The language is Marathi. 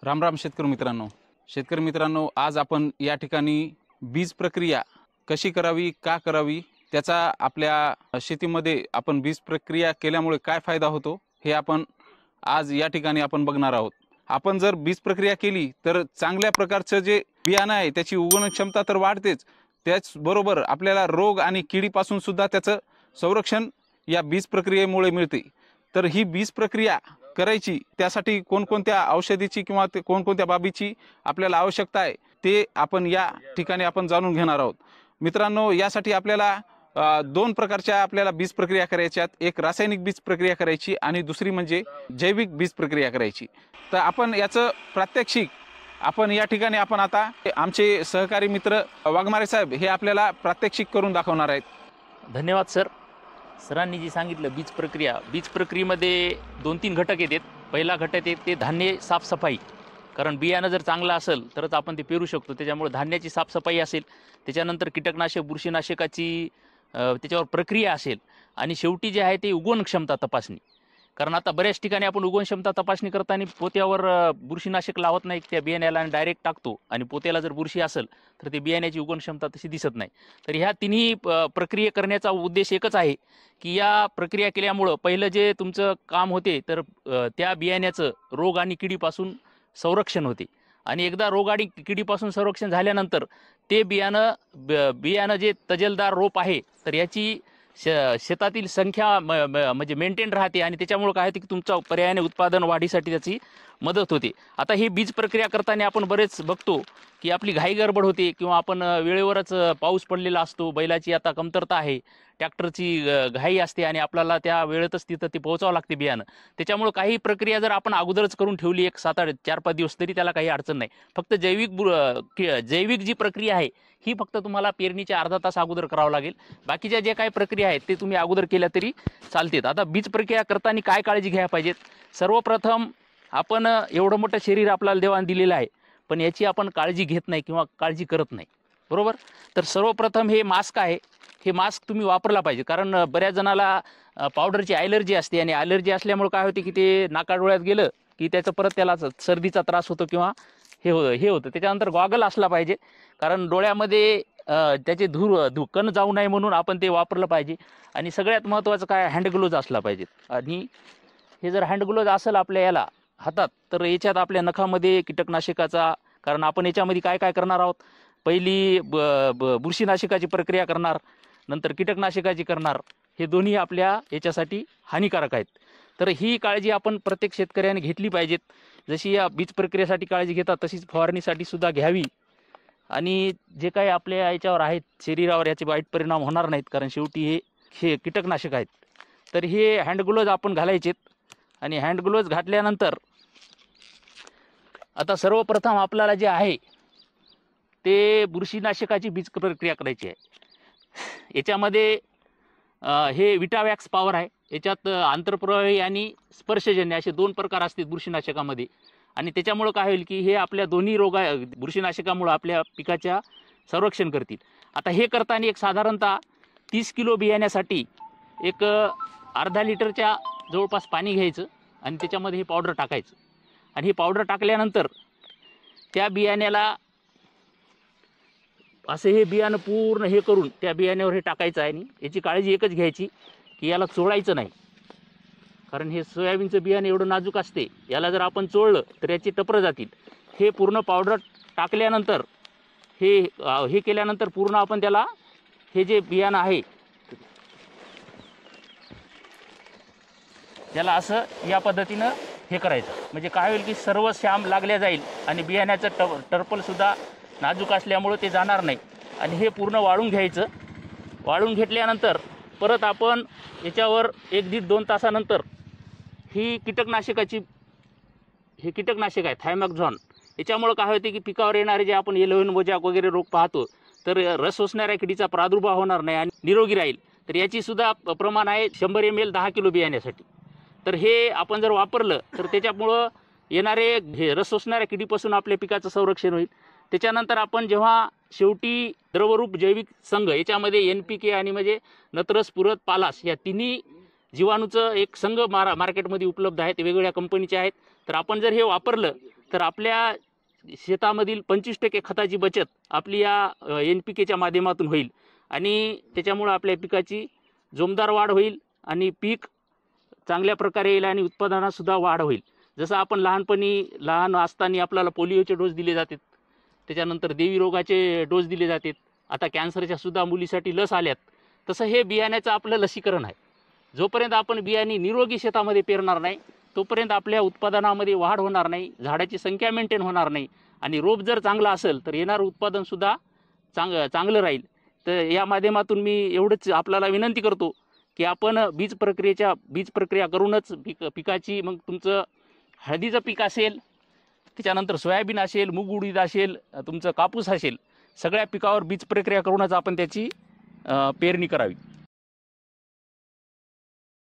राम राम शेतकरी मित्रांनो, आज आपण या ठिकाणी बीज प्रक्रिया कशी करावी, का करावी, त्याचा आपल्या शेतीमध्ये आपण बीज प्रक्रिया केल्यामुळे काय फायदा होतो हे आपण आज या ठिकाणी आपण बघणार आहोत। आपण जर बीज प्रक्रिया केली तर चांगल्या प्रकारचं जे बियाणं आहे त्याची उगवण क्षमता तर वाढतेच, त्याचबरोबर आपल्याला रोग आणि किडीपासून सुद्धा त्याचं संरक्षण या बीज प्रक्रियेमुळे मिळते। तर ही बीज प्रक्रिया करायची त्यासाठी कोणकोणत्या औषधीची किंवा कोणकोणत्या बाबीची आपल्याला आवश्यकता आहे ते आपण या ठिकाणी आपण जाणून घेणार आहोत। मित्रांनो, यासाठी आपल्याला दोन प्रकारच्या आपल्याला बीज प्रक्रिया करायच्यात, एक रासायनिक बीज प्रक्रिया करायची आणि दुसरी म्हणजे जैविक बीज प्रक्रिया करायची। तर आपण याचं प्रात्यक्षिक आपण या ठिकाणी आपण आता आमचे सहकारी मित्र वाघमारे साहेब हे आपल्याला प्रात्यक्षिक करून दाखवणार आहेत। धन्यवाद सर। सरांनी जी सांगितलं बीज प्रक्रियेमध्ये 2-3 घटक येतात। पहिला घटक आहे ते धान्य साफसफाई, कारण बियाणं जर चांगलं असेल तरच आपण ते पेरू शकतो, त्याच्यामुळे धान्याची साफसफाई असेल, त्याच्यानंतर कीटकनाशक बुरशीनाशकाची त्याच्यावर प्रक्रिया असेल, आणि शेवटी जे आहे ते उगवण क्षमता तपासणी। कारण आता बऱ्याच ठिकाणी आपण उगवण क्षमता तपासणी करताना पोत्यावर बुरशीनाशक लावत नाही, त्या बियाण्याला डायरेक्ट टाकतो, आणि पोत्याला जर बुरशी असेल तर ते बियाण्याची उगवण क्षमता तशी दिसत नाही। तर ह्या तिन्ही प्रक्रिया करण्याचा उद्देश एकच आहे की या प्रक्रिया केल्यामुळं पहिलं जे तुमचं काम होते तर त्या बियाण्याचं रोग आणि किडीपासून संरक्षण होते, आणि एकदा रोग आणि किडीपासून संरक्षण झाल्यानंतर ते बियाणं जे तजेलदार रोप आहे तर याची शेतातील संख्या म्हणजे मेंटेन राहते, आणि त्याच्यामुळे काय होते की तुमचा पर्यायाने उत्पादन वाढीसाठी त्याची मदत होते। आता ही बीज प्रक्रिया करताना आपण बरेच बघतो की आपली घाई गडबड होते, किंवा आपण वेळेवरच पाऊस पडलेला असतो, बैलाची आता कमतरता आहे, ट्रॅक्टरची घाई असते, आणि आपल्याला त्या वेळेतच तिथं ते पोहोचावं लागते बियाणं। त्याच्यामुळे काही प्रक्रिया जर आपण अगोदरच करून ठेवली 1-7-8 4-5 दिवस तरी त्याला काही अडचण नाही। फक्त जैविक जी प्रक्रिया आहे ही फक्त तुम्हाला पेरणीच्या अर्धा तास अगोदर करावं लागेल, बाकीच्या जे काही प्रक्रिया आहेत ते तुम्ही अगोदर केल्या तरी चालतात। आता बीज प्रक्रिया करताना काय काळजी घ्यायला पाहिजेत? सर्वप्रथम आपण एवढं मोठं शरीर आपल्याला देवाने दिलेलं आहे, पण याची आपण काळजी घेत नाही किंवा काळजी करत नाही, बरोबर? तर सर्वप्रथम हे मास्क आहे, हे मास्क तुम्ही वापरला पाहिजे, कारण बऱ्याच जणाला पावडरची ॲलर्जी असते, आणि ॲलर्जी असल्यामुळे काय होते की ते नाकाडोळ्यात गेलं की त्याचं परत त्याला सर्दीचा त्रास होतो किंवा हे होतं। त्याच्यानंतर गॉगल असला पाहिजे, कारण डोळ्यामध्ये त्याचे कण जाऊ नये म्हणून आपण ते वापरलं पाहिजे। आणि सगळ्यात महत्त्वाचं काय, हँडग्लोव्ज असला पाहिजे। आणि हे जर हँडग्लोव्ज असेल आपल्या याला हातात तर याच्यात आपल्या नखामध्ये कीटकनाशकाचा, कारण आपण याच्यामध्ये काय काय करणार आहोत, पहिली बुरशीनाशकाची प्रक्रिया करणार, नंतर कीटकनाशकाची करणार, हे दोन्ही आपल्या याच्यासाठी हानिकारक आहेत। तर ही काळजी आपण प्रत्येक शेतकऱ्याने घेतली पाहिजेत। जशी या बीज प्रक्रियेसाठी काळजी घेतात तशीच फवारणीसाठी सुद्धा घ्यावी, आणि जे काही आपल्या याच्यावर आहेत शरीरावर याचे वाईट परिणाम होणार नाहीत, कारण शेवटी हे कीटकनाशक आहेत। तर हे हँडग्लोव्ज आपण घालायचेत, आणि हँडग्लोव्ज घातल्यानंतर आता सर्वप्रथम आपल्याला जे आहे ते बुरशीनाशकाची बीज प्रक्रिया करायची आहे। याच्यामध्ये हे विटावॅक्स पॉवर आहे, याच्यात आंतरप्रवाही आणि स्पर्शजन्य असे 2 प्रकार असतात बुरशीनाशकामध्ये, आणि त्याच्यामुळं काय होईल की हे आपल्या दोन्ही बुरशीनाशकामुळं आपल्या पिकाच्या संरक्षण करतील। आता हे करताना एक साधारणतः 30 किलो बियाण्यासाठी एक अर्धा लिटरच्या जवळपास पाणी घ्यायचं, आणि त्याच्यामध्ये हे पावडर टाकायचं, आणि हे पावडर टाकल्यानंतर त्या बियाण्याला असं हे बियाणं पूर्ण हे करून त्या बियाण्यावर हे टाकायचं आहे। आणि याची काळजी एकच घ्यायची की याला चोळायचं नाही, कारण हे सोयाबीनचं बियाणं एवढं नाजूक असते, याला जर आपण चोळलं तर याची टपरं जातील। हे पूर्ण पावडर टाकल्यानंतर हे केल्यानंतर पूर्ण आपण त्याला हे जे बियाणं आहे त्याला असं या पद्धतीनं हे करायचं, म्हणजे काय होईल की सर्व श्याम लागल्या जाईल, आणि बियाण्याचं टर्पलसुद्धा नाजूक असल्यामुळं ते जाणार नाही। आणि हे पूर्ण वाळून घ्यायचं। वाळून घेतल्यानंतर परत आपण याच्यावर 1-1.5-2 तासानंतर हे कीटकनाशक आहे थायमॅक्झॉन, याच्यामुळं काय होते की पिकावर येणारे जे आपण येलोइन मोजॅक वगैरे रोग पाहतो तर रस शोषणाऱ्या किडीचा प्रादुर्भाव होणार नाही आणि निरोगी राहील। तर याची सुद्धा प्रमाण आहे 100 ml 10 किलो बियाण्यासाठी। तर हे आपण जर वापरलं तर त्याच्यामुळं येणारे हे रस शोषणाऱ्या किडीपासून आपल्या पिकाचं संरक्षण होईल। त्याच्यानंतर आपण जेव्हा शेवटी द्रवरूप जैविक संघ याच्यामध्ये NPK आणि म्हणजे नत्र, स्फुरद, पालाश या तिन्ही जीवाणूचं एक संघ मार्केटमध्ये उपलब्ध आहे, ते वेगवेगळ्या कंपनीचे आहेत। तर आपण जर हे वापरलं तर आपल्या शेतामधील 25% खताची बचत आपली या NPKच्या माध्यमातून होईल आणि त्याच्यामुळं आपल्या पिकाची जोमदार वाढ होईल आणि पीक चांगल्या प्रकारे येईल आणि उत्पादनातसुद्धा वाढ होईल. जसं आपण लहान असताना आपल्याला पोलिओचे डोस दिले जातात, त्याच्यानंतर देवी रोगाचे डोस दिले जातात, आता कॅन्सरच्या सुद्धा मुलीसाठी लस आल्यात, तसं हे बियाण्याचं आपलं लसीकरण आहे. जोपर्यंत आपण बियाणे निरोगी शेतामध्ये पेरणार नाही तोपर्यंत आपल्या उत्पादनामध्ये वाढ होणार नाही, झाडाची संख्या मेंटेन होणार नाही आणि रोप जर चांगला असेल तर येणारं उत्पादनसुद्धा चांगलं राहील. तर या माध्यमातून मी एवढंच आपल्याला विनंती करतो की आपण बीज प्रक्रिया करूनच पिकाची मग तुमचं हळदीचं पीक असेल, त्याच्यानंतर सोयाबीन असेल, मूग उडीद असेल, तुमचं कापूस असेल, सगळ्या पिकावर बीज प्रक्रिया करूनच आपण त्याची पेरणी करावी.